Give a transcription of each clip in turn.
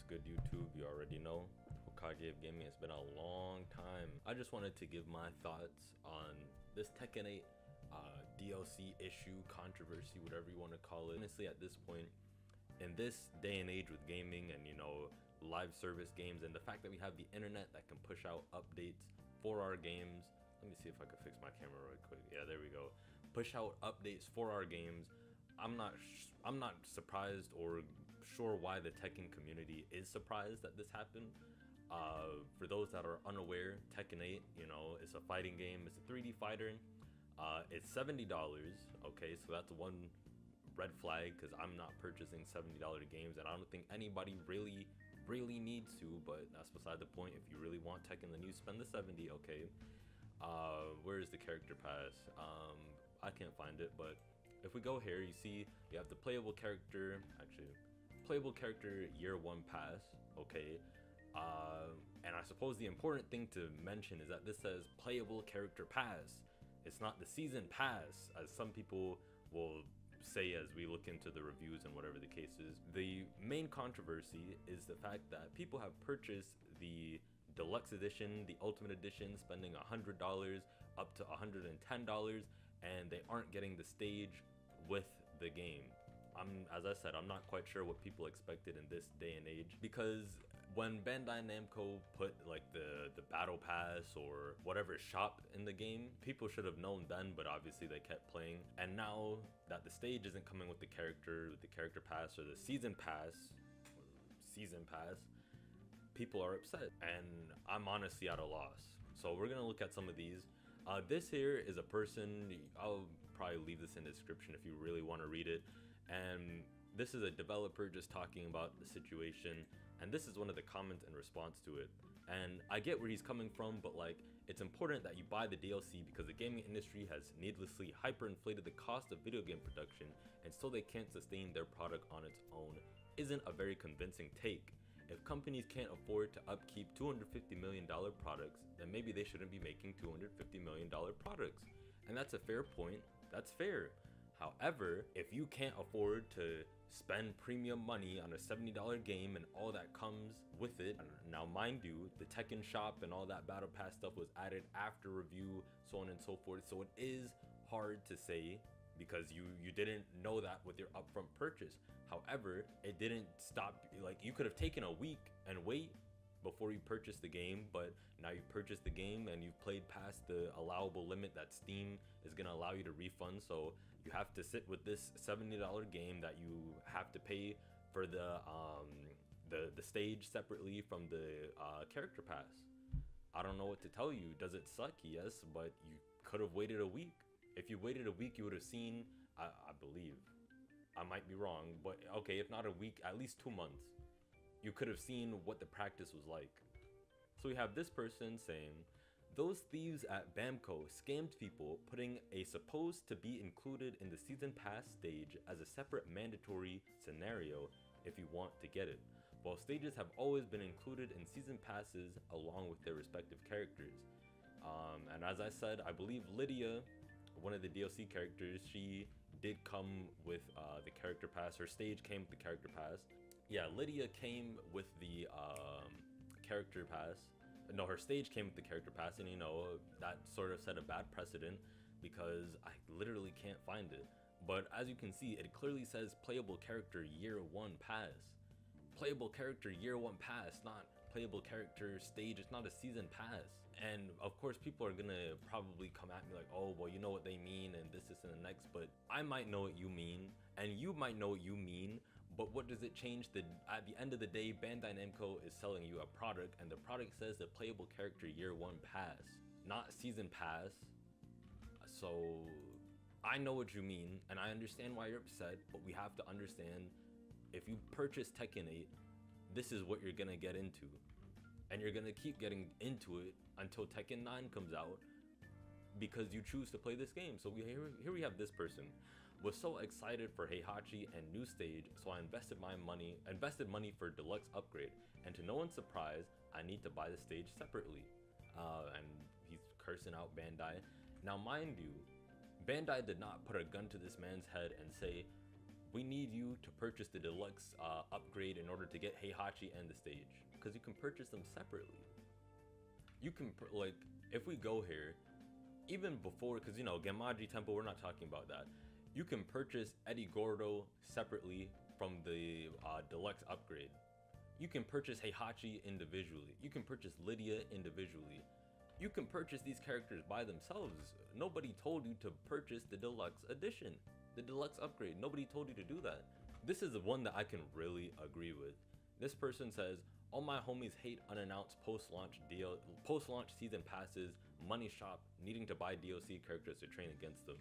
good, YouTube? You already know Hokage of Gaming. It's been a long time. I just wanted to give my thoughts on this Tekken 8 DLC issue, controversy, whatever you want to call it. Honestly, at this point, in this day and age with gaming and, you know, live service games, and the fact that we have the internet that can push out updates for our games. Let me see if I can fix my camera real quick. Yeah, there we go. Push out updates for our games. I'm not surprised or sure why the Tekken community is surprised that this happened. For those that are unaware, Tekken 8, you know, it's a fighting game. It's a 3D fighter. It's $70. Okay, so that's one red flag, because I'm not purchasing $70 games, and I don't think anybody really needs to. But that's beside the point. If you really want Tekken, then you spend the $70. Okay. Where is the character pass? I can't find it, but if we go here, you see you have the playable character year one pass. Okay. And I suppose the important thing to mention is that this says playable character pass. It's not the season pass, as some people will say as we look into the reviews and whatever the case is. The main controversy is the fact that people have purchased the deluxe edition, the ultimate edition, spending $100 up to $110, and they aren't getting the stage with the game. As I said, I'm not quite sure what people expected in this day and age, because when Bandai Namco put like the battle pass or whatever shop in the game, people should have known then, but obviously they kept playing. And now that the stage isn't coming with the character pass or the season pass, people are upset, and I'm honestly at a loss. So we're gonna look at some of these. This here is a person, I'll probably leave this in the description if you really want to read it. And this is a developer just talking about the situation, and this is one of the comments in response to it. And I get where he's coming from, but like, it's important that you buy the DLC because the gaming industry has needlessly hyperinflated the cost of video game production, and so they can't sustain their product on its own isn't a very convincing take. If companies can't afford to upkeep $250 million products, then maybe they shouldn't be making $250 million products. And that's a fair point, that's fair. However, if you can't afford to spend premium money on a $70 game and all that comes with it, now mind you, the Tekken shop and all that battle pass stuff was added after review, so on and so forth, so it is hard to say because you didn't know that with your upfront purchase. However, it didn't stop, like, you could have taken a week and wait before you purchase the game, but now you purchased the game and you've played past the allowable limit that Steam is going to allow you to refund, so you have to sit with this $70 game that you have to pay for the stage separately from the character pass. I don't know what to tell you. Does it suck? Yes, but you could have waited a week. If you waited a week, you would have seen, I believe, I might be wrong, but okay, if not a week, at least 2 months. You could have seen what the practice was like. So we have this person saying, those thieves at Bamco scammed people, putting a supposed to be included in the season pass stage as a separate mandatory scenario if you want to get it, while stages have always been included in season passes along with their respective characters. And as I said, I believe Lydia, one of the DLC characters, she did come with the character pass. Her stage came with the character pass. Yeah, Lydia came with the character pass. No, her stage came with the character pass, and you know, that sort of set a bad precedent because I literally can't find it. But as you can see, it clearly says playable character year one pass. Playable character year one pass, not playable character stage. It's not a season pass. And of course, people are gonna probably come at me like, oh, well, you know what they mean and this and the next, but I might know what you mean and you might know what you mean, but what does it change? At the end of the day, Bandai Namco is selling you a product, and the product says the playable character year one pass, not season pass. So I know what you mean and I understand why you're upset, but we have to understand, if you purchase Tekken 8, this is what you're gonna get into, and you're gonna keep getting into it until Tekken 9 comes out because you choose to play this game. So here we have this person, was so excited for Heihachi and new stage, so I invested money for deluxe upgrade, and to no one's surprise, I need to buy the stage separately. And he's cursing out Bandai. Now mind you, Bandai did not put a gun to this man's head and say, we need you to purchase the deluxe upgrade in order to get Heihachi and the stage, because you can purchase them separately. You can like, if we go here, even before, because you know, Genmaji Temple, we're not talking about that. You can purchase Eddie Gordo separately from the deluxe upgrade. You can purchase Heihachi individually. You can purchase Lydia individually. You can purchase these characters by themselves. Nobody told you to purchase the deluxe edition, the deluxe upgrade. Nobody told you to do that. This is the one that I can really agree with. This person says, all my homies hate unannounced post-launch season passes, money shop, needing to buy DLC characters to train against them.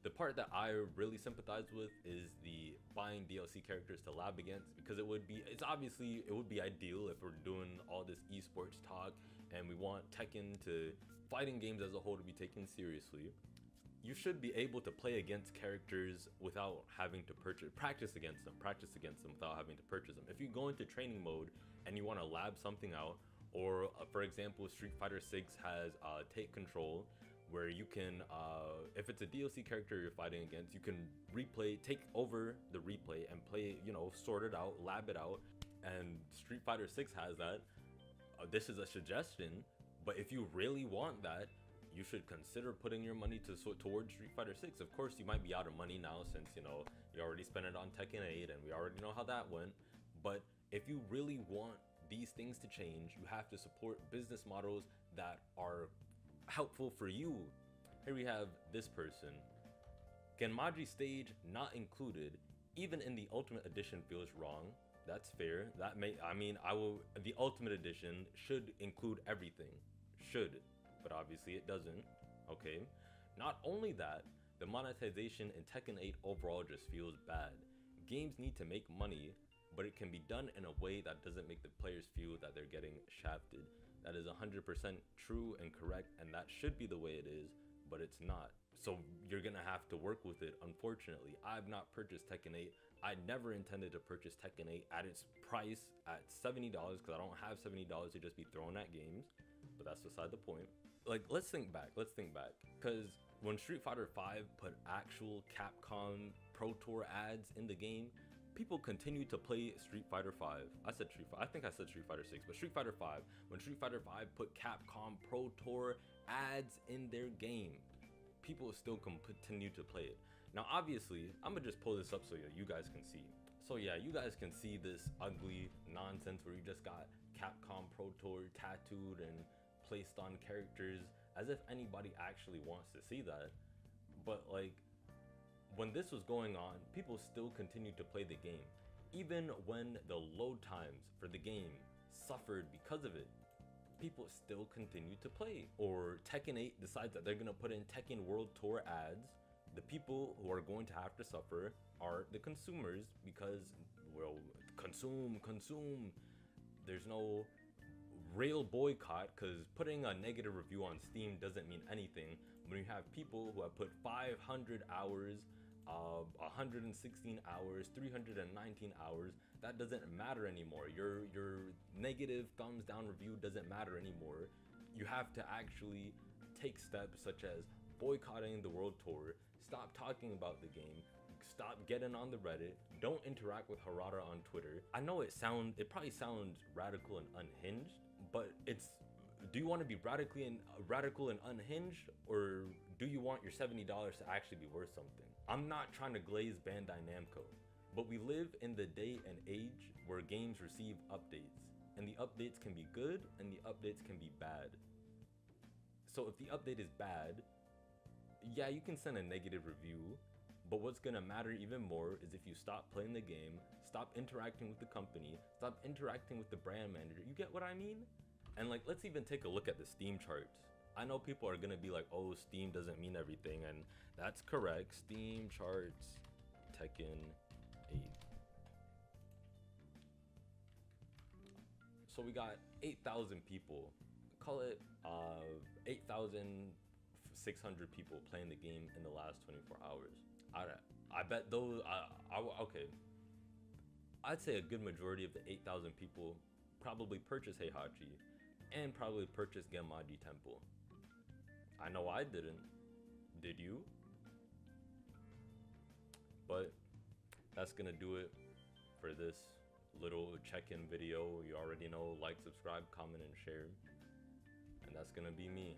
The part that I really sympathize with is the buying DLC characters to lab against, because it would be ideal if we're doing all this esports talk and we want Tekken to fighting games as a whole to be taken seriously. You should be able to play against characters without having to practice against them without having to purchase them. If you go into training mode and you want to lab something out, or for example, Street Fighter 6 has Take Control, where you can, if it's a DLC character you're fighting against, you can take over the replay and play, you know, sort it out, lab it out. And Street Fighter 6 has that. This is a suggestion, but if you really want that, you should consider putting your money towards Street Fighter 6. Of course, you might be out of money now since, you know, you already spent it on Tekken 8 and we already know how that went. But if you really want these things to change, you have to support business models that are helpful for you. Here we have this person. Genmaji stage not included, even in the Ultimate Edition feels wrong. That's fair. The Ultimate Edition should include everything. Should. But obviously it doesn't. Okay. Not only that, the monetization in Tekken 8 overall just feels bad. Games need to make money, but it can be done in a way that doesn't make the players feel that they're getting shafted. That is 100% true and correct, and that should be the way it is, but it's not. So you're gonna have to work with it, unfortunately. I've not purchased Tekken 8. I never intended to purchase Tekken 8 at its price at $70, because I don't have $70 to just be thrown at games, but that's beside the point. Like, let's think back, because when Street Fighter 5 put actual Capcom Pro Tour ads in the game, people continue to play Street Fighter 5. I think I said Street Fighter 6, but Street Fighter 5. When Street Fighter 5 put Capcom Pro Tour ads in their game, people still continue to play it. Now, obviously, I'm gonna just pull this up so you guys can see. So yeah, you guys can see this ugly nonsense where you just got Capcom Pro Tour tattooed and placed on characters, as if anybody actually wants to see that. But like, when this was going on, people still continued to play the game, even when the load times for the game suffered because of it. People still continued to play. Or Tekken 8 decides that they're gonna put in Tekken World Tour ads. The people who are going to have to suffer are the consumers, because, well, consume. There's no real boycott, because putting a negative review on Steam doesn't mean anything when you have people who have put 500 hours, 116 hours, 319 hours. That doesn't matter anymore. Your negative thumbs down review doesn't matter anymore. You have to actually take steps such as boycotting the World Tour, stop talking about the game, stop getting on the Reddit, don't interact with Harada on Twitter. I know it probably sounds radical and unhinged, but do you want to be radical and unhinged, or do you want your $70 to actually be worth something? I'm not trying to glaze Bandai Namco, but we live in the day and age where games receive updates, and the updates can be good and the updates can be bad. So if the update is bad, yeah, you can send a negative review, but what's gonna matter even more is if you stop playing the game, stop interacting with the company, stop interacting with the brand manager. You get what I mean? And like, let's even take a look at the Steam charts. I know people are gonna be like, oh, Steam doesn't mean everything, and that's correct. Steam charts, Tekken 8. So we got 8,000 people. Call it 8,600 people playing the game in the last 24 hours. I bet those, okay. I'd say a good majority of the 8,000 people probably purchased Heihachi and probably purchased Genmaji Temple. I know I didn't. Did you? But that's gonna do it for this little check-in video. You already know, like, subscribe, comment, and share. And that's gonna be me.